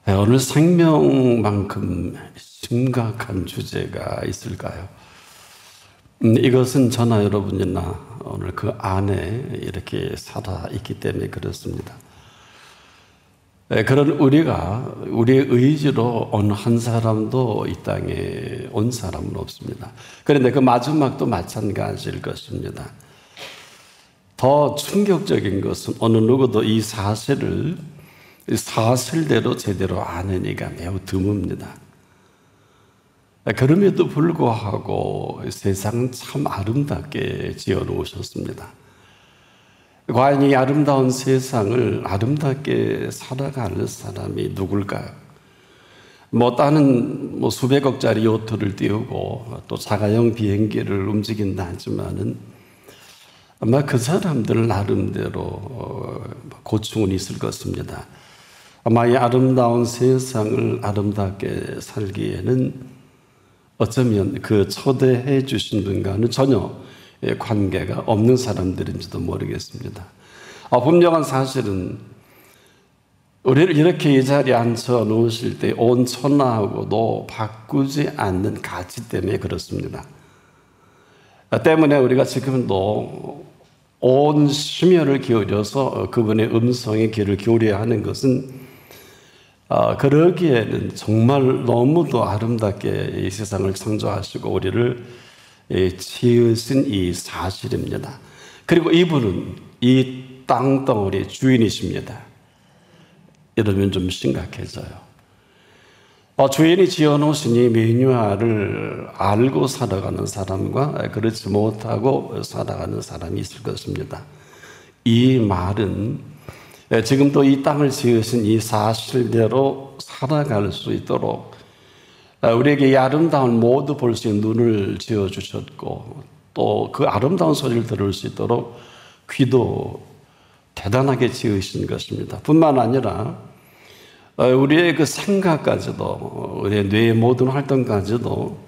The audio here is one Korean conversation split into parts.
어느 생명만큼 심각한 주제가 있을까요? 이것은 저나 여러분이나 오늘 그 안에 이렇게 살아 있기 때문에 그렇습니다. 그런 우리의 의지로 어느 한 사람도 이 땅에 온 사람은 없습니다. 그런데 그 마지막도 마찬가지일 것입니다. 더 충격적인 것은 어느 누구도 이 사실을 사실대로 제대로 아는 이가 매우 드뭅니다. 그럼에도 불구하고 세상은 참 아름답게 지어놓으셨습니다. 과연 이 아름다운 세상을 아름답게 살아가는 사람이 누굴까요? 다른 수백억짜리 요트를 띄우고 또 자가용 비행기를 움직인다 하지만은 아마 그 사람들 나름대로 고충은 있을 것입니다. 아마 이 아름다운 세상을 아름답게 살기에는 어쩌면 그 초대해 주신 분과는 전혀 관계가 없는 사람들인지도 모르겠습니다. 분명한 사실은 우리를 이렇게 이 자리에 앉혀 놓으실 때 온 천하하고도 바꾸지 않는 가치 때문에 그렇습니다. 때문에 우리가 지금도 온 심혈을 기울여서 그분의 음성에 귀를 기울여야 하는 것은 그러기에는 정말 너무도 아름답게 이 세상을 창조하시고 우리를 지으신 이 사실입니다. 그리고 이분은 이 땅덩어리의 주인이십니다. 이러면 좀 심각해져요. 주인이 지어놓으신 이 매뉴얼을 알고 살아가는 사람과 그렇지 못하고 살아가는 사람이 있을 것입니다. 이 말은 지금도 이 땅을 지으신 이 사실대로 살아갈 수 있도록 우리에게 이 아름다운 모두 볼 수 있는 눈을 지어주셨고 또 그 아름다운 소리를 들을 수 있도록 귀도 대단하게 지으신 것입니다. 뿐만 아니라 우리의 그 생각까지도 우리의 뇌의 모든 활동까지도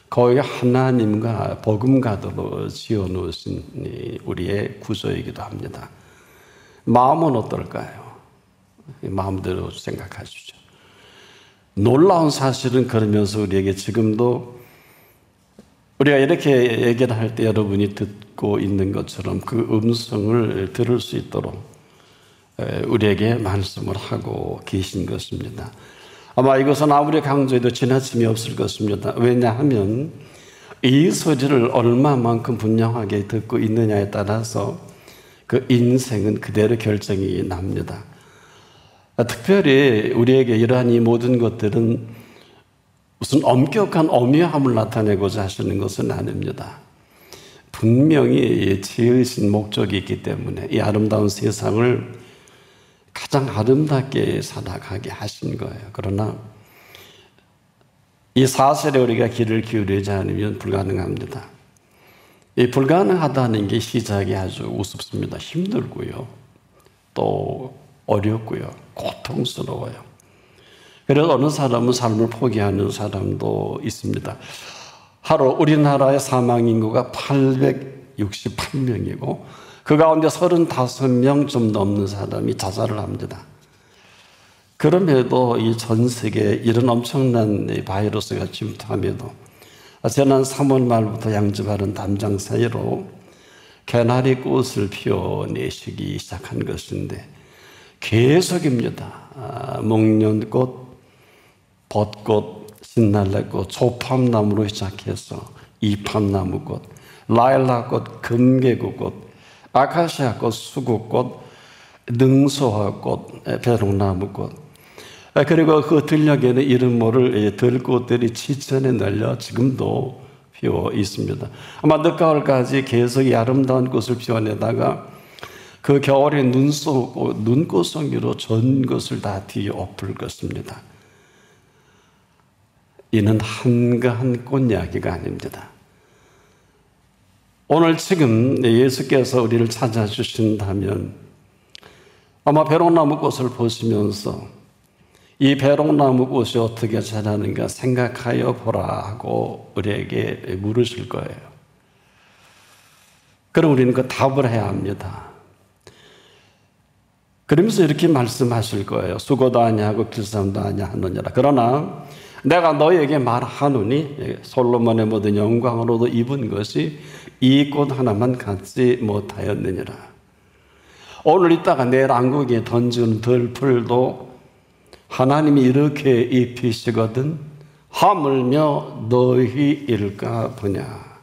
거의 하나님과 버금가도로 지어놓으신 우리의 구조이기도 합니다. 마음은 어떨까요? 마음대로 생각하시죠. 놀라운 사실은 그러면서 우리에게 지금도 우리가 이렇게 얘기를 할 때 여러분이 듣고 있는 것처럼 그 음성을 들을 수 있도록 우리에게 말씀을 하고 계신 것입니다. 아마 이것은 아무리 강조해도 지나침이 없을 것입니다. 왜냐하면 이 소리를 얼마만큼 분명하게 듣고 있느냐에 따라서 그 인생은 그대로 결정이 납니다. 특별히 우리에게 이러한 이 모든 것들은 무슨 엄격한 엄연함을 나타내고자 하시는 것은 아닙니다. 분명히 지으신 목적이 있기 때문에 이 아름다운 세상을 가장 아름답게 살아가게 하신 거예요. 그러나 이 사실에 우리가 귀를 기울이지 않으면 불가능합니다. 이 불가능하다는 게 시작이 아주 우습습니다. 힘들고요. 또 어렵고요. 고통스러워요. 그래서 어느 사람은 삶을 포기하는 사람도 있습니다. 하루 우리나라의 사망인구가 868명이고 그 가운데 35명 좀 넘는 사람이 자살을 합니다. 그럼에도 이 전 세계에 이런 엄청난 바이러스가 침투함에도 지난 3월 말부터 양지바른 담장 사이로 개나리 꽃을 피워내시기 시작한 것인데 계속입니다. 목련꽃, 벚꽃, 신날래꽃, 조팝나무로 시작해서 이팝나무꽃, 라일락꽃, 금개구꽃, 아카시아꽃, 수국꽃, 능소화꽃, 배롱나무꽃, 그리고 그 들녘에는 이름 모를 들꽃들이 지천에 널려 지금도 피어 있습니다. 아마 늦가을까지 계속 이 아름다운 꽃을 피워내다가 그 겨울에 눈 쏘고 눈꽃송이로 전 것을 다 뒤엎을 것입니다. 이는 한가한 꽃 이야기가 아닙니다. 오늘 지금 예수께서 우리를 찾아주신다면 아마 배롱나무 꽃을 보시면서 이 배롱나무 꽃이 어떻게 자라는가 생각하여 보라 하고 우리에게 물으실 거예요. 그럼 우리는 그 답을 해야 합니다. 그러면서 이렇게 말씀하실 거예요. 수고도 아니하고 길쌈도 아니하느니라. 그러나 내가 너에게 말하노니 솔로몬의 모든 영광으로도 입은 것이 이 꽃 하나만 갖지 못하였느니라. 오늘 있다가 내일 안국에 던지는 들풀도 하나님이 이렇게 입히시거든 하물며 너희일까 보냐.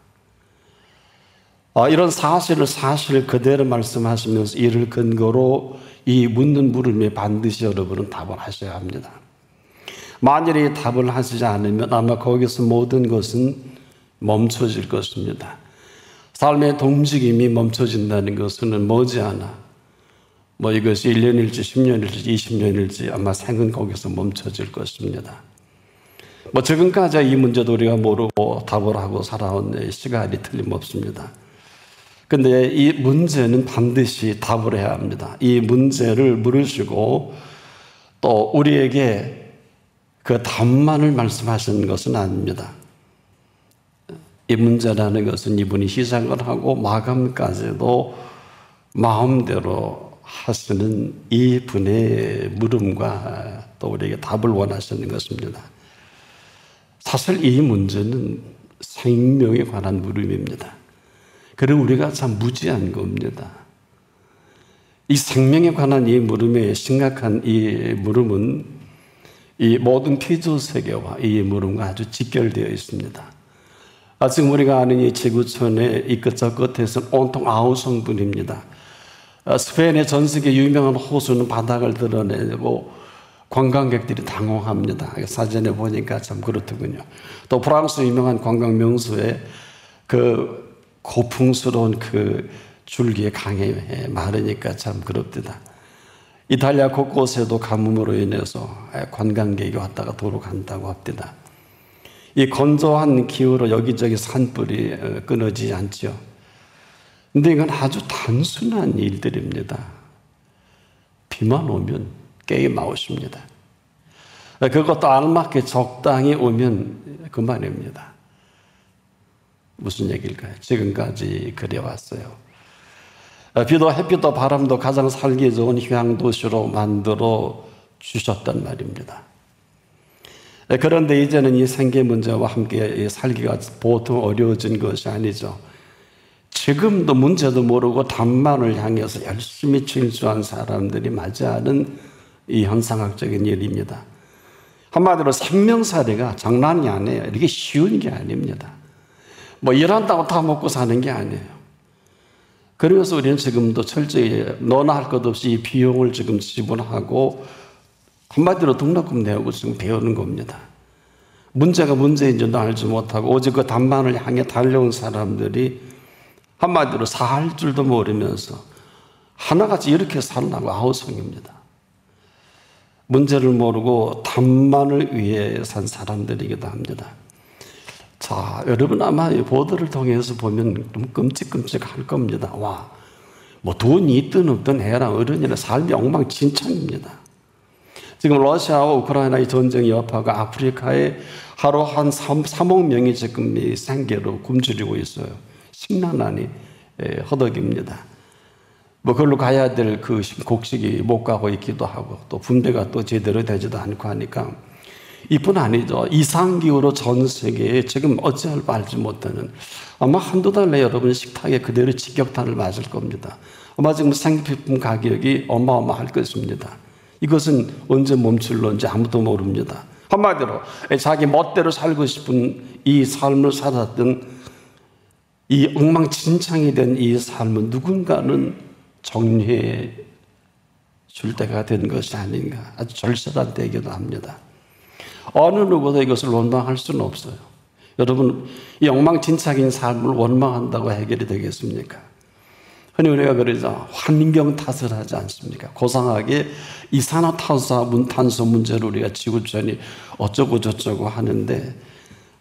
이런 사실을 사실 그대로 말씀하시면서 이를 근거로 이 묻는 물음에 반드시 여러분은 답을 하셔야 합니다. 만일에 답을 하시지 않으면 아마 거기서 모든 것은 멈춰질 것입니다. 삶의 움직임이 멈춰진다는 것은 머지않아 이것이 1년일지 10년일지 20년일지 아마 생은 거기서 멈춰질 것입니다. 지금까지 이 문제도 우리가 모르고 답을 하고 살아온 시간이 틀림없습니다. 근데 이 문제는 반드시 답을 해야 합니다. 이 문제를 물으시고 또 우리에게 그 답만을 말씀하시는 것은 아닙니다. 이 문제라는 것은 이분이 시작을 하고 마감까지도 마음대로 하시는 이 분의 물음과 또 우리에게 답을 원하시는 것입니다. 사실 이 문제는 생명에 관한 물음입니다. 그리고 우리가 참 무지한 겁니다. 이 생명에 관한 이 물음에 심각한 이 물음은 이 모든 피조 세계와 이 물음과 아주 직결되어 있습니다. 지금 우리가 아는 이 지구촌의 이 끝저 끝에서는 온통 아우성분입니다. 스페인의 전 세계 유명한 호수는 바닥을 드러내고 관광객들이 당황합니다. 사진에 보니까 참 그렇더군요. 또 프랑스 유명한 관광 명소에 그 고풍스러운 그 줄기의 강에 마르니까 참 그렇습니다. 이탈리아 곳곳에도 가뭄으로 인해서 관광객이 왔다가 도로 간다고 합니다. 이 건조한 기후로 여기저기 산불이 끊어지지 않죠. 근데 이건 아주 단순한 일들입니다. 비만 오면 게임 아웃입니다. 그것도 알맞게 적당히 오면 그만입니다. 무슨 얘기일까요? 지금까지 그래왔어요. 비도 햇빛도 바람도 가장 살기 좋은 휴양도시로 만들어 주셨단 말입니다. 그런데 이제는 이 생계 문제와 함께 살기가 보통 어려워진 것이 아니죠. 지금도 문제도 모르고 답만을 향해서 열심히 질주한 사람들이 맞이하는 이 현상학적인 일입니다. 한마디로 생명살이가 장난이 아니에요. 이게 쉬운 게 아닙니다. 일한다고 다 먹고 사는 게 아니에요. 그러면서 우리는 지금도 철저히 너나 할 것 없이 이 비용을 지금 지불하고 한마디로 등록금 내고 지금 배우는 겁니다. 문제가 문제인지도 알지 못하고 오직 그 답만을 향해 달려온 사람들이 한마디로 살 줄도 모르면서 하나같이 이렇게 살라고 아우성입니다. 문제를 모르고 답만을 위해 산 사람들이기도 합니다. 자, 여러분 아마 이 보도를 통해서 보면 좀 끔찍끔찍할 겁니다. 와, 돈이 있든 없든 애랑 어른이나 삶이 엉망진창입니다. 지금 러시아와 우크라이나의 전쟁이 여파가 아프리카에 하루 한 3억 명이 지금 이 생계로 굶주리고 있어요. 식량난이 허덕입니다. 그걸로 가야 될 그 곡식이 못 가고 있기도 하고 또 분배가 또 제대로 되지도 않고 하니까 이뿐 아니죠. 이상기후로 전 세계에 지금 어찌할 바 알지 못하는 아마 한두 달 내에 여러분 식탁에 그대로 직격탄을 맞을 겁니다. 아마 지금 생필품 가격이 어마어마할 것입니다. 이것은 언제 멈출런지 아무도 모릅니다. 한마디로 자기 멋대로 살고 싶은 이 삶을 살았던 이 엉망진창이 된 이 삶은 누군가는 정리해 줄 때가 된 것이 아닌가. 아주 절실한 때이기도 합니다. 어느 누구도 이것을 원망할 수는 없어요. 여러분, 이 엉망진창인 삶을 원망한다고 해결이 되겠습니까? 흔히 우리가 그러죠. 환경 탓을 하지 않습니까? 고상하게 이산화탄소 문제를 우리가 지구촌이 어쩌고 저쩌고 하는데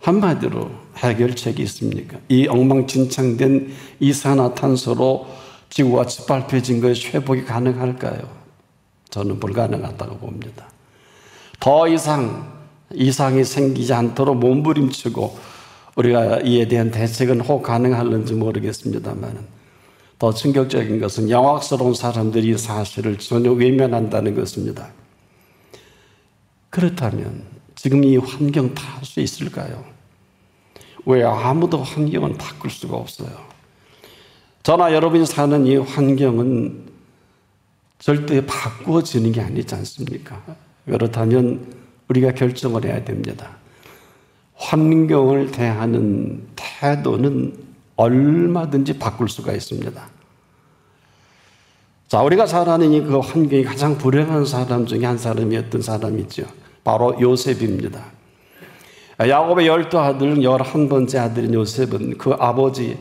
한마디로 해결책이 있습니까? 이 엉망진창된 이산화탄소로 지구가 짓밟혀진 것이 회복이 가능할까요? 저는 불가능하다고 봅니다. 더 이상 이상이 생기지 않도록 몸부림치고 우리가 이에 대한 대책은 혹 가능할는지 모르겠습니다만 더 충격적인 것은 영악스러운 사람들이 사실을 전혀 외면한다는 것입니다. 그렇다면 지금 이 환경 다 할 수 있을까요? 왜 아무도 환경은 바꿀 수가 없어요. 저나 여러분이 사는 이 환경은 절대 바꾸어지는 게 아니지 않습니까? 그렇다면 우리가 결정을 해야 됩니다. 환경을 대하는 태도는 얼마든지 바꿀 수가 있습니다. 자, 우리가 잘 아는 그 환경이 가장 불행한 사람 중에 한 사람이었던 사람이 있죠. 바로 요셉입니다. 야곱의 12아들 11번째 아들인 요셉은 그 아버지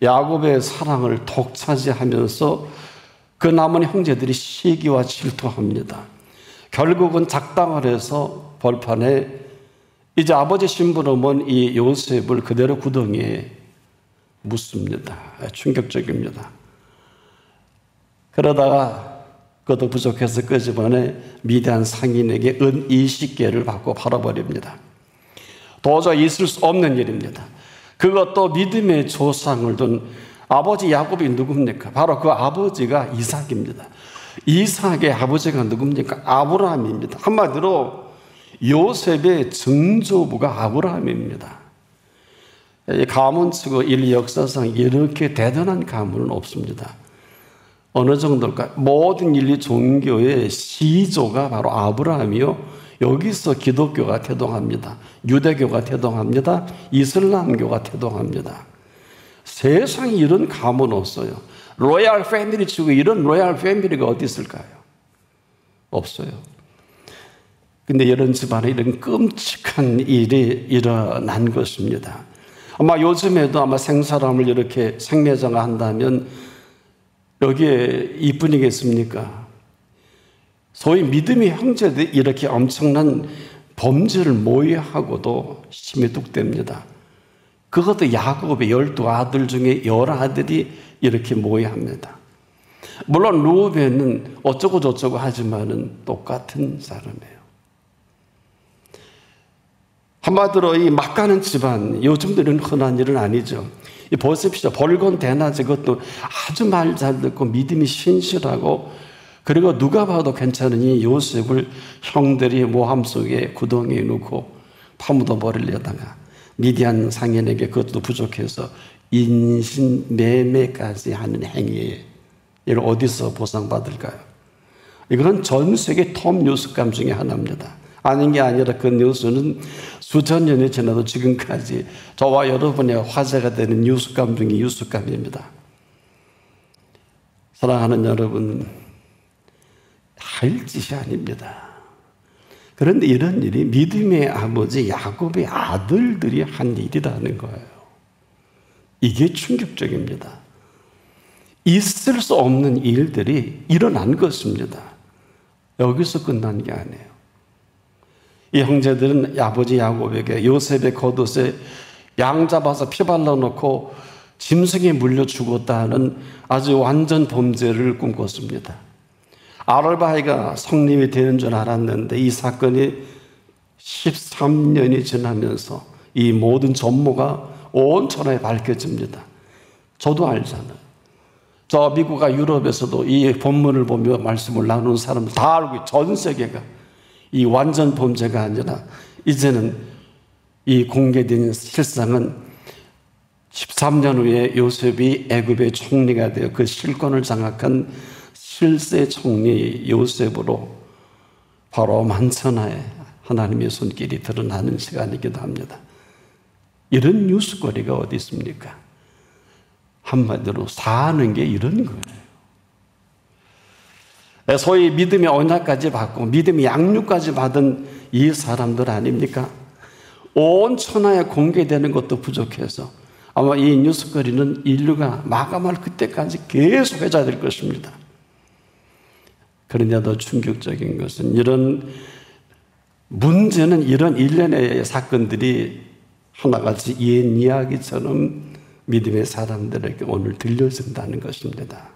야곱의 사랑을 독차지하면서 그 남은 형제들이 시기와 질투합니다. 결국은 작당을 해서 벌판에 이제 아버지 심부름은 이 요셉을 그대로 구덩이에 묻습니다. 충격적입니다. 그러다가 그것도 부족해서 끄집어내 미디안 상인에게 은 20개를 받고 팔아버립니다. 도저히 있을 수 없는 일입니다. 그것도 믿음의 조상을 둔 아버지 야곱이 누굽니까? 바로 그 아버지가 이삭입니다. 이삭의 아버지가 누굽니까? 아브라함입니다. 한마디로 요셉의 증조부가 아브라함입니다. 가문치고 인류 역사상 이렇게 대단한 가문은 없습니다. 어느 정도일까? 모든 인류 종교의 시조가 바로 아브라함이요. 여기서 기독교가 태동합니다. 유대교가 태동합니다. 이슬람교가 태동합니다. 세상에 이런 가문 없어요. 로얄 패밀리 치고 이런 로얄 패밀리가 어디 있을까요? 없어요. 근데 이런 집안에 이런 끔찍한 일이 일어난 것입니다. 아마 요즘에도 아마 생사람을 이렇게 생매장한다면 여기에 이뿐이겠습니까? 소위 믿음의 형제들이 이렇게 엄청난 범죄를 모의하고도 힘이 뚝됩니다. 그것도 야곱의 12아들 중에 11아들이 이렇게 모의합니다. 물론 루벤은 어쩌고 저쩌고 하지만은 똑같은 사람이에요. 한마디로 이 막가는 집안, 요즘도 이런 흔한 일은 아니죠. 보십시오. 벌건 대낮에 그것도 아주 말 잘 듣고 믿음이 신실하고 그리고 누가 봐도 괜찮은 이 요셉을 형들이 모함 속에 구덩이에 넣고 파묻어 버리려다가 미디안 상인에게 그것도 부족해서 인신매매까지 하는 행위에 이걸 어디서 보상받을까요? 이건 전 세계 톱 뉴스감 중에 하나입니다. 아닌 게 아니라 그 뉴스는 수천 년이 지나도 지금까지 저와 여러분의 화제가 되는 뉴스감 중에 뉴스감입니다. 사랑하는 여러분, 할 짓이 아닙니다. 그런데 이런 일이 믿음의 아버지 야곱의 아들들이 한 일이라는 거예요. 이게 충격적입니다. 있을 수 없는 일들이 일어난 것입니다. 여기서 끝난 게 아니에요. 이 형제들은 아버지 야곱에게 요셉의 겉옷에 양 잡아서 피 발라놓고 짐승에 물려 죽었다는 아주 완전 범죄를 꿈꿨습니다. 아르바이가 성립이 되는 줄 알았는데 이 사건이 13년이 지나면서 이 모든 전모가 온 천하에 밝혀집니다. 저도 알잖아요. 저 미국과 유럽에서도 이 본문을 보며 말씀을 나누는 사람들 다 알고 전 세계가 이 완전 범죄가 아니라 이제는 이 공개된 실상은 13년 후에 요셉이 애굽의 총리가 되어 그 실권을 장악한 실세 총리 요셉으로 바로 만천하에 하나님의 손길이 드러나는 시간이기도 합니다. 이런 뉴스거리가 어디 있습니까? 한마디로 사는 게 이런 거예요. 소위 믿음의 언약까지 받고 믿음의 양육까지 받은 이 사람들 아닙니까? 온 천하에 공개되는 것도 부족해서 아마 이 뉴스거리는 인류가 마감할 그때까지 계속 회자될 것입니다. 그러냐 더 충격적인 것은 이런 문제는 이런 일련의 사건들이 하나같이 옛 이야기처럼 믿음의 사람들에게 오늘 들려진다는 것입니다.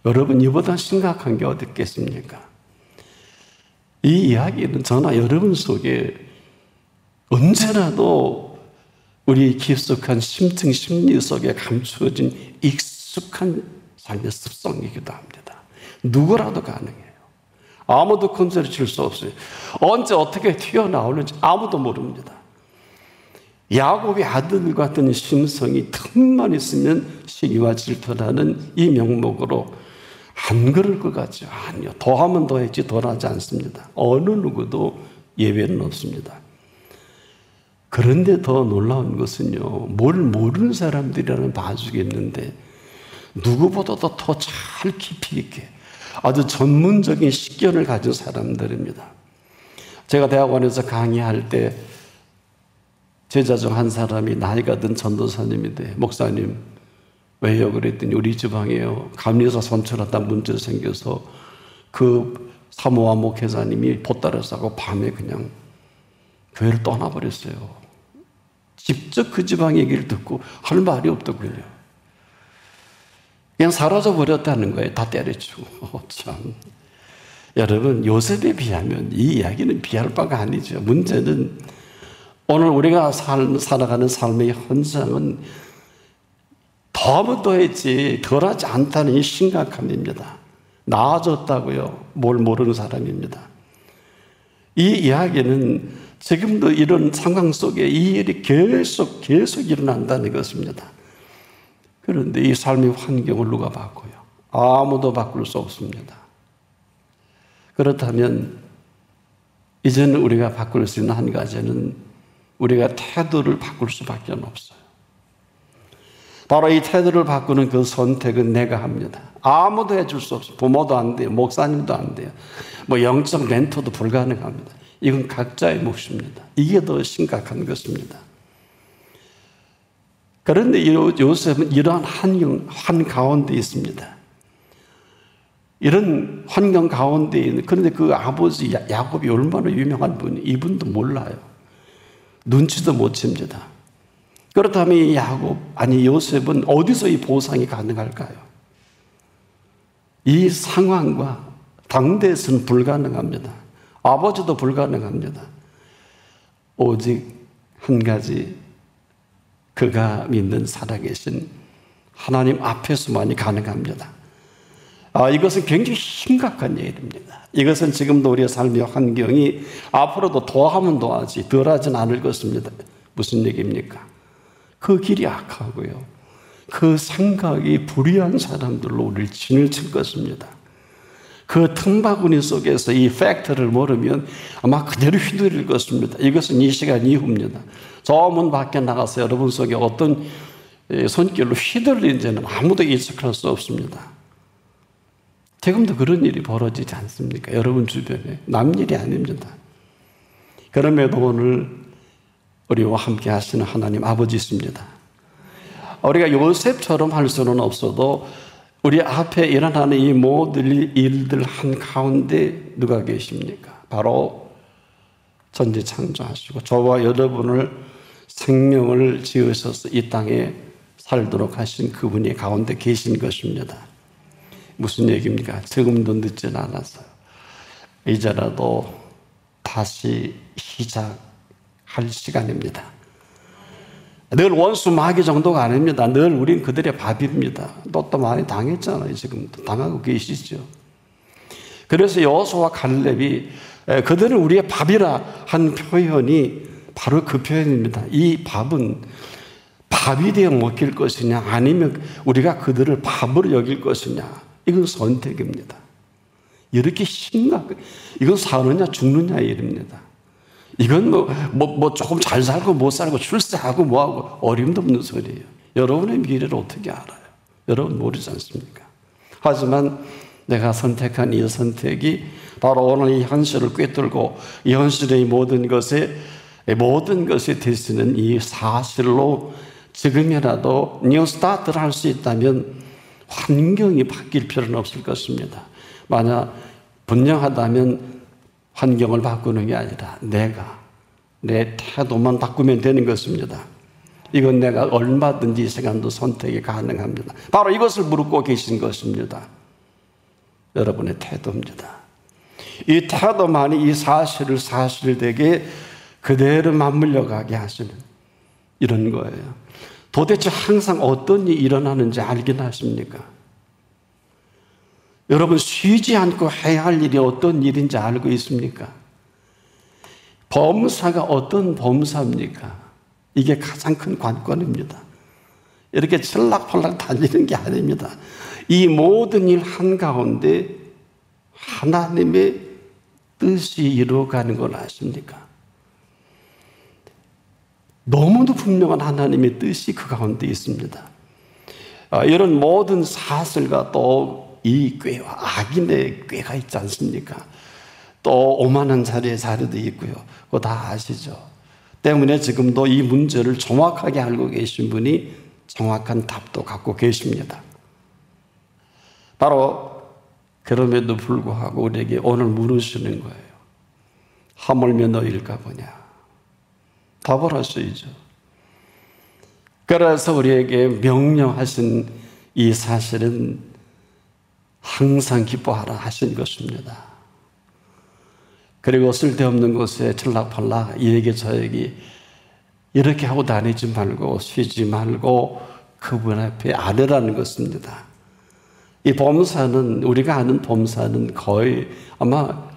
여러분, 이보다 심각한 게 어디 있겠습니까? 이 이야기는 저나 여러분 속에 언제라도 우리 깊숙한 심층 심리 속에 감추어진 익숙한 삶의 습성이기도 합니다. 누구라도 가능해요. 아무도 건드릴 수 없어요. 언제 어떻게 튀어나오는지 아무도 모릅니다. 야곱의 아들 같은 심성이 틈만 있으면 시기와 질투라는 이 명목으로 안 그럴 것 같죠? 아니요. 더하면 더했지 덜하지 않습니다. 어느 누구도 예외는 없습니다. 그런데 더 놀라운 것은요, 뭘 모르는 사람들이라는 봐주겠는데 누구보다도 더 잘 깊이 있게 아주 전문적인 식견을 가진 사람들입니다. 제가 대학원에서 강의할 때 제자 중 한 사람이 나이가 든 전도사님인데, 목사님 왜요? 그랬더니 우리 지방에요, 감리사 선출하다 문제 생겨서 그 사모와 목회자님이 보따리를 싸고 밤에 그냥 교회를 떠나버렸어요. 직접 그 지방 얘기를 듣고 할 말이 없더군요. 그냥 사라져버렸다는 거예요. 다 때려치고. 참. 여러분, 요셉에 비하면 이 이야기는 비할 바가 아니죠. 문제는 오늘 우리가 살아가는 삶의 현상은 더하면 더했지 덜하지 않다는 이 심각함입니다. 나아졌다고요? 뭘 모르는 사람입니다. 이 이야기는 지금도 이런 상황 속에 이 일이 계속 일어난다는 것입니다. 그런데 이 삶의 환경을 누가 바꿔요? 아무도 바꿀 수 없습니다. 그렇다면 이제는 우리가 바꿀 수 있는 한 가지는 우리가 태도를 바꿀 수밖에 없어요. 바로 이 태도를 바꾸는 그 선택은 내가 합니다. 아무도 해줄 수 없어요. 부모도 안 돼요. 목사님도 안 돼요. 영적 멘토도 불가능합니다. 이건 각자의 몫입니다. 이게 더 심각한 것입니다. 그런데 요셉은 이러한 환경 가운데 있습니다. 이런 환경 가운데 있는, 그런데 그 아버지 야곱이 얼마나 유명한 분이, 이분도 몰라요. 눈치도 못 챕니다. 그렇다면 이 요셉은 어디서 이 보상이 가능할까요? 이 상황과 당대에서는 불가능합니다. 아버지도 불가능합니다. 오직 한 가지, 그가 믿는 살아계신 하나님 앞에서만이 가능합니다. 이것은 굉장히 심각한 일입니다. 이것은 지금도 우리의 삶의 환경이 앞으로도 더하면 더하지 덜하진 않을 것입니다. 무슨 얘기입니까? 그 길이 악하고요, 그 생각이 불의한 사람들로 우리를 진을 칠 것입니다. 그 틈바구니 속에서 이 팩트를 모르면 아마 그대로 휘둘릴 것입니다. 이것은 이 시간 이후입니다. 저 문 밖에 나가서 여러분 속에 어떤 손길로 휘둘린지는 아무도 예측할 수 없습니다. 지금도 그런 일이 벌어지지 않습니까? 여러분 주변에. 남 일이 아닙니다. 그럼에도 오늘 우리와 함께 하시는 하나님 아버지 있습니다. 우리가 요셉처럼 할 수는 없어도 우리 앞에 일어나는 이 모든 일들 한가운데 누가 계십니까? 바로 전지 창조하시고 저와 여러분을 생명을 지으셔서 이 땅에 살도록 하신 그분이 가운데 계신 것입니다. 무슨 얘기입니까? 지금도 늦지는 않았어요. 이제라도 다시 시작할 시간입니다. 늘 원수 마귀 정도가 아닙니다. 늘 우린 그들의 밥입니다. 또 많이 당했잖아요. 지금도 당하고 계시죠. 그래서 여호수아와 칼렙이 그들은 우리의 밥이라 한 표현이 바로 그 표현입니다. 이 밥은 밥이 되어 먹힐 것이냐, 아니면 우리가 그들을 밥으로 여길 것이냐, 이건 선택입니다. 이렇게 이건 사느냐 죽느냐의 일입니다. 이건 조금 잘 살고 못 살고 출세하고 뭐하고 어림도 없는 소리예요. 여러분의 미래를 어떻게 알아요? 여러분 모르지 않습니까? 하지만 내가 선택한 이 선택이 바로 오늘 이 현실을 꿰뚫고 이 현실의 모든 것에 대신은 이 사실로 지금이라도 뉴 스타트를 할 수 있다면 환경이 바뀔 필요는 없을 것입니다. 만약 분명하다면 환경을 바꾸는 게 아니라 내 태도만 바꾸면 되는 것입니다. 이건 내가 얼마든지 이 시간도 선택이 가능합니다. 바로 이것을 묻고 계신 것입니다. 여러분의 태도입니다. 이 태도만이 이 사실을 사실되게 그대로 맞물려 가게 하시는 이런 거예요. 도대체 항상 어떤 일이 일어나는지 알긴 하십니까? 여러분, 쉬지 않고 해야 할 일이 어떤 일인지 알고 있습니까? 범사가 어떤 범사입니까? 이게 가장 큰 관건입니다. 이렇게 철락팔락 다니는 게 아닙니다. 이 모든 일 한가운데 하나님의 뜻이 이루어가는 걸 아십니까? 너무도 분명한 하나님의 뜻이 그 가운데 있습니다. 이런 모든 사슬과 또 이 꾀와 악인의 꾀가 있지 않습니까? 또 오만한 자리도 있고요. 그거 다 아시죠? 때문에 지금도 이 문제를 정확하게 알고 계신 분이 정확한 답도 갖고 계십니다. 바로 그럼에도 불구하고 우리에게 오늘 물으시는 거예요. 하물며 너희일까 보냐? 답을 하셔야죠. 그래서 우리에게 명령하신 이 사실은 항상 기뻐하라 하신 것입니다. 그리고 쓸데없는 곳에 철락팔락 이에게 저에게 이렇게 하고 다니지 말고 쉬지 말고 그분 앞에 아뢰라는 것입니다. 이 범사는, 우리가 아는 범사는 거의 아마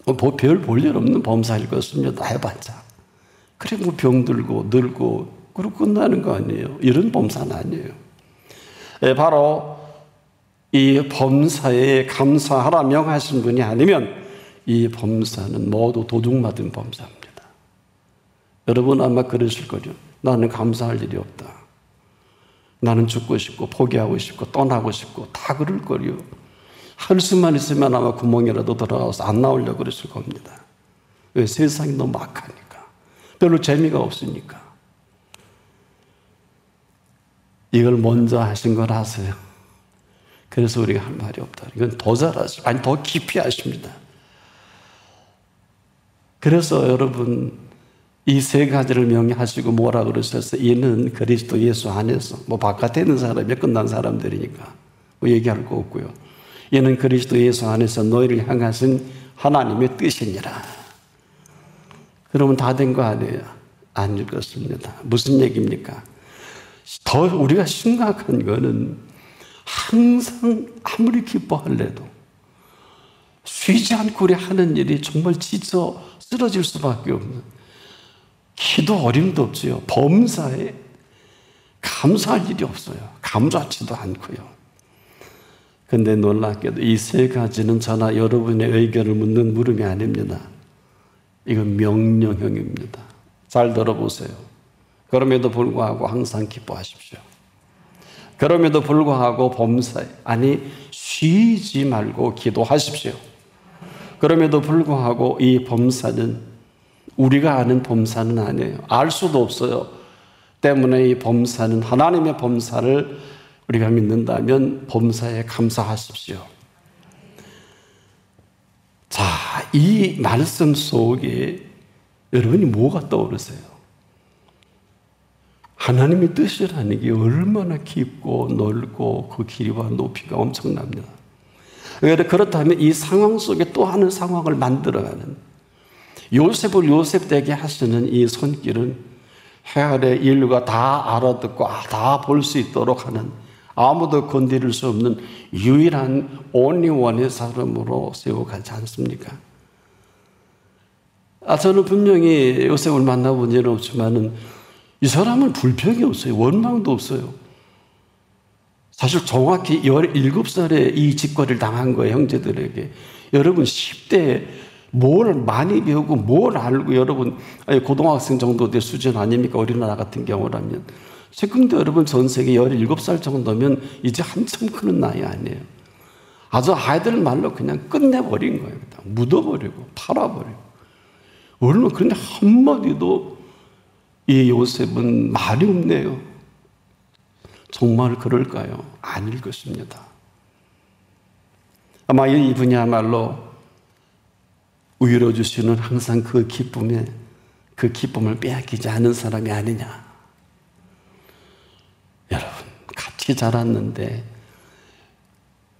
별 볼 일 없는 범사일 것입니다. 해봤자. 그래 뭐 병들고 늙고 그러고 끝나는 거 아니에요. 이런 범사는 아니에요. 바로 이 범사에 감사하라 명하신 분이 아니면 이 범사는 모두 도둑맞은 범사입니다. 여러분 아마 그러실 거죠. 나는 감사할 일이 없다. 나는 죽고 싶고 포기하고 싶고 떠나고 싶고 다 그럴 거요. 할 수만 있으면 아마 구멍이라도 들어가서 안 나오려고 그랬을 겁니다. 왜? 세상이 너무 막하니까. 별로 재미가 없으니까. 이걸 먼저 하신 걸 아세요? 그래서 우리가 할 말이 없다. 이건 더 잘하십니다. 아니 더 깊이 하십니다. 그래서 여러분 이 세 가지를 명령하시고 뭐라 그러셨어요? 이는 그리스도 예수 안에서, 뭐 바깥에 있는 사람이 끝난 사람들이니까 뭐 얘기할 거 없고요. 이는 그리스도 예수 안에서 너희를 향하신 하나님의 뜻이니라. 그러면 다 된 거 아니에요? 아닐 것입니다. 무슨 얘기입니까? 더 우리가 심각한 거는 항상 아무리 기뻐할래도 쉬지 않고 우리 하는 일이 정말 지쳐 쓰러질 수밖에 없는, 기도 어림도 없지요. 범사에 감사할 일이 없어요. 감사하지도 않고요. 근데 놀랍게도 이 세 가지는 저나 여러분의 의견을 묻는 물음이 아닙니다. 이건 명령형입니다. 잘 들어보세요. 그럼에도 불구하고 항상 기뻐하십시오. 그럼에도 불구하고 범사에, 아니 쉬지 말고 기도하십시오. 그럼에도 불구하고 이 범사는 우리가 아는 범사는 아니에요. 알 수도 없어요. 때문에 이 범사는 하나님의 범사를 우리가 믿는다면 범사에 감사하십시오. 자, 이 말씀 속에 여러분이 뭐가 떠오르세요? 하나님의 뜻이라는 게 얼마나 깊고 넓고 그 길이와 높이가 엄청납니다. 그렇다면 이 상황 속에 또 하는 상황을 만들어가는, 요셉을 요셉되게 하시는 이 손길은 해 아래 인류가 다 알아듣고 다 볼 수 있도록 하는, 아무도 건드릴 수 없는 유일한 only one의 사람으로 세워가지 않습니까? 저는 분명히 요셉을 만나본 적은 없지만은 이 사람은 불평이 없어요. 원망도 없어요. 사실 정확히 17살에 이 짓거리를 당한 거예요, 형제들에게. 여러분 10대에 뭘 많이 배우고 뭘 알고, 여러분 고등학생 정도 될 수준 아닙니까? 어린아이 같은 경우라면. 지금도 여러분 전 세계 17살 정도면 이제 한참 크는 나이 아니에요. 아주 아이들 말로 그냥 끝내버린 거예요. 묻어버리고 팔아버리고. 얼른 그런데 한마디도 이 요셉은 말이 없네요. 정말 그럴까요? 아닐 것입니다. 아마 이분이야말로 위로 주시는 항상 그 기쁨을 빼앗기지 않은 사람이 아니냐. 여러분 같이 자랐는데,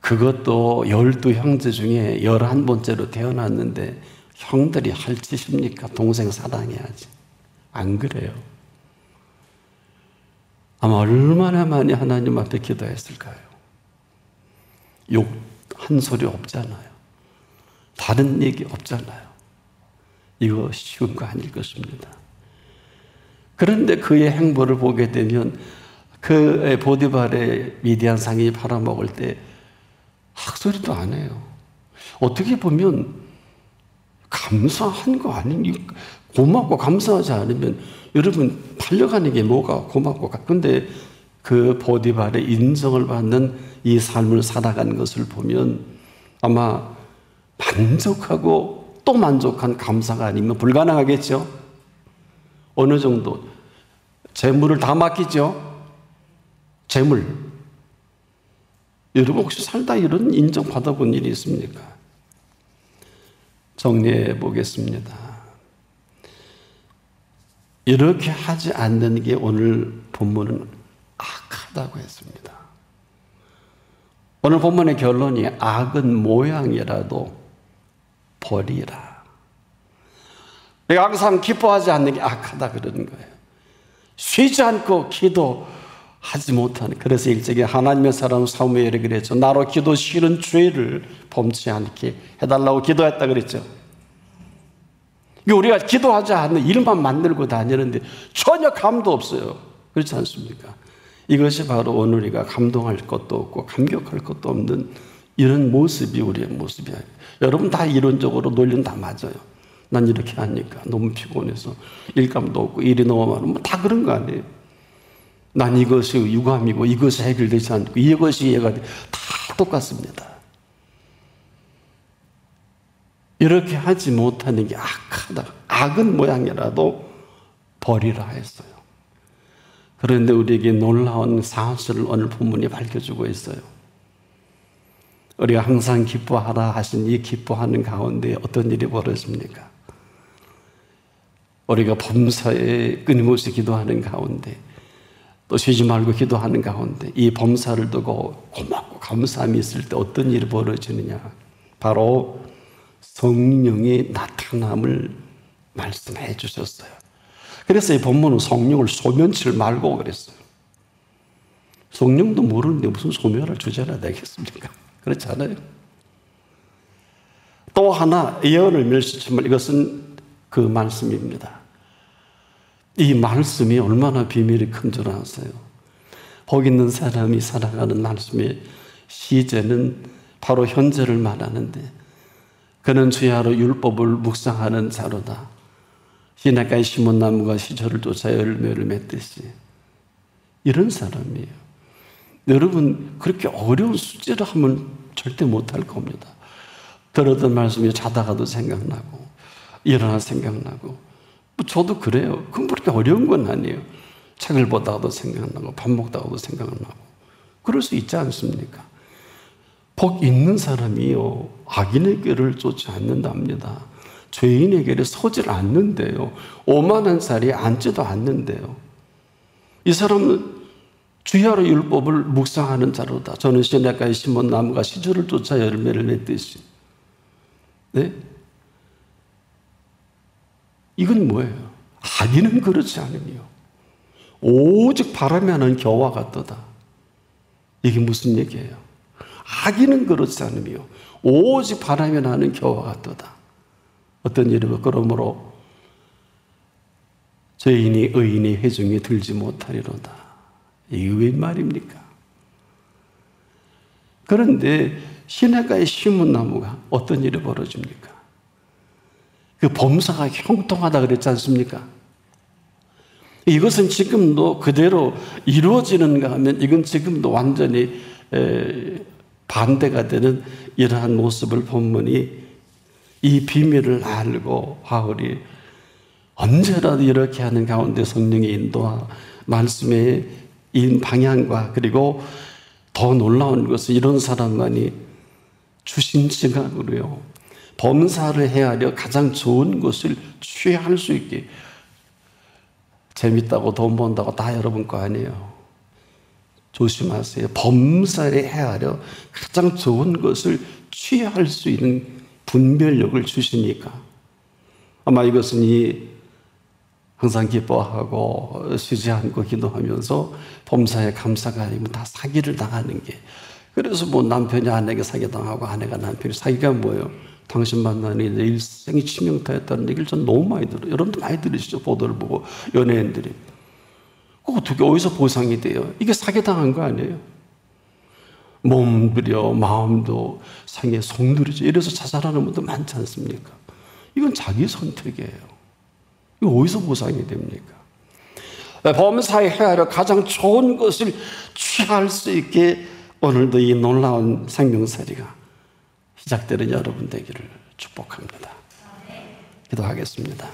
그것도 12형제 중에 11번째로 태어났는데 형들이 할 짓입니까? 동생 사랑해야지. 안 그래요. 아마 얼마나 많이 하나님 앞에 기도했을까요? 욕 한 소리 없잖아요. 다른 얘기 없잖아요. 이거 쉬운 거 아닐 것입니다. 그런데 그의 행보를 보게 되면 그 보디발의 미디안 상인이 팔아먹을 때 학소리도 안 해요. 어떻게 보면 감사한 거 아니니? 고맙고 감사하지 않으면 여러분 팔려가는 게 뭐가 고맙고 근데 그 보디발의 인정을 받는 이 삶을 살아가는 것을 보면 아마 만족하고 또 만족한 감사가 아니면 불가능하겠죠. 어느 정도 재물을 다 맡기죠. 재물. 여러분 혹시 살다 이런 인정 받아본 일이 있습니까? 정리해 보겠습니다. 이렇게 하지 않는 게 오늘 본문은 악하다고 했습니다. 오늘 본문의 결론이 악은 모양이라도 버리라. 내가 항상 기뻐하지 않는 게 악하다 그러는 거예요. 쉬지 않고 기도하지 못하는. 그래서 일찍이 하나님의 사람 사무엘이 그랬죠. 나로 기도 싫은 죄를 범치 않게 해달라고 기도했다 그랬죠. 우리가 기도하지 않는 일만 만들고 다니는데 전혀 감도 없어요. 그렇지 않습니까? 이것이 바로 오늘 우리가 감동할 것도 없고 감격할 것도 없는 이런 모습이 우리의 모습이에요. 여러분 다 이론적으로 논리는 다 맞아요. 난 이렇게 하니까 너무 피곤해서 일감도 없고 일이 너무 많으면 다 그런 거 아니에요. 난 이것이 유감이고 이것이 해결되지 않고 이것이 이해가 돼. 다 똑같습니다. 이렇게 하지 못하는 게 악하다. 악은 모양이라도 버리라 했어요. 그런데 우리에게 놀라운 사실을 오늘 본문이 밝혀주고 있어요. 우리가 항상 기뻐하라 하신 이 기뻐하는 가운데 어떤 일이 벌어집니까? 우리가 범사에 끊임없이 기도하는 가운데 또 쉬지 말고 기도하는 가운데 이 범사를 두고 고맙고 감사함이 있을 때 어떤 일이 벌어지느냐? 바로 성령의 나타남을 말씀해 주셨어요. 그래서 이 본문은 성령을 소면칠 말고 그랬어요. 성령도 모르는데 무슨 소멸할 주제나 되겠습니까? 그렇지 않아요? 또 하나 예언을 멸시치면 이것은 그 말씀입니다. 이 말씀이 얼마나 비밀이 큰 줄 아세요? 복 있는 사람이 살아가는 말씀의 시제는 바로 현재를 말하는데 그는 주야로 율법을 묵상하는 자로다. 시냇가에 심은 나무가 시절을 쫓아 열매를 맺듯이 이런 사람이에요. 여러분 그렇게 어려운 숙제를 하면 절대 못할 겁니다. 들었던 말씀이 자다가도 생각나고 일어나 생각나고 저도 그래요. 그건 그렇게 어려운 건 아니에요. 책을 보다가도 생각나고 밥 먹다가도 생각나고 그럴 수 있지 않습니까? 복 있는 사람이요 악인의 길을 쫓지 않는답니다. 죄인의 길에 서질 않는데요. 오만한 자리에 앉지도 않는데요. 이 사람은 주야로 율법을 묵상하는 자로다. 저는 시냇가에 심은 나무가 시절을 쫓아 열매를 맺듯이. 네? 이건 뭐예요? 악인은 그렇지 않으며 오직 바라며 하는 겨와 같도다. 이게 무슨 얘기예요? 악인은 그렇지 않으며 오직 바라며 하는 겨와 같도다. 어떤 일이고 그러므로 죄인이 의인의 회중에 들지 못하리로다. 이게 웬 말입니까? 그런데 시냇가에 심은 나무가 어떤 일이 벌어집니까? 그 범사가 형통하다 그랬지 않습니까? 이것은 지금도 그대로 이루어지는가 하면 이건 지금도 완전히 반대가 되는 이러한 모습을 본문이 이 비밀을 알고 바울이 언제라도 이렇게 하는 가운데 성령의 인도와 말씀의 인 방향과 그리고 더 놀라운 것은 이런 사람만이 주신 지각으로요 범사를 헤아려 가장 좋은 것을 취할 수 있게 재밌다고 돈 번다고 다 여러분 거 아니에요. 조심하세요. 범사를 헤아려 가장 좋은 것을 취할 수 있는 분별력을 주시니까 아마 이것은 이 항상 기뻐하고 쉬지 않고 기도하면서 범사에 감사가 아니면 다 사기를 당하는 게. 그래서 뭐 남편이 아내에게 사기당하고 아내가 남편이 사기가 뭐예요? 당신 만나니 내 일생이 치명타였다는 얘기를 전 너무 많이 들어요. 여러분도 많이 들으시죠? 보도를 보고 연예인들이. 어떻게 어디서 보상이 돼요? 이게 사기당한 거 아니에요? 몸들여 마음도 상에 속누리죠. 이래서 자살하는 분도 많지 않습니까? 이건 자기 선택이에요. 이거 어디서 보상이 됩니까? 범사에 헤아려 가장 좋은 것을 취할 수 있게 오늘도 이 놀라운 생명살이가 시작되는 여러분 되기를 축복합니다. 기도하겠습니다.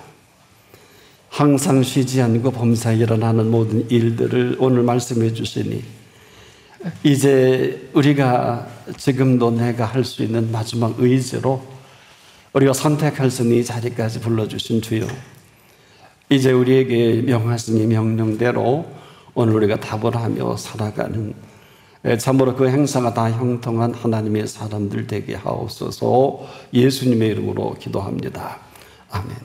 항상 쉬지 않고 범사에 일어나는 모든 일들을 오늘 말씀해 주시니 이제 우리가 지금도 내가 할 수 있는 마지막 의지로 우리가 선택할 수 있는 이 자리까지 불러주신 주여, 이제 우리에게 명하신 이 명령대로 오늘 우리가 답을 하며 살아가는 참으로 그 행사가 다 형통한 하나님의 사람들 되게 하옵소서. 예수님의 이름으로 기도합니다. 아멘.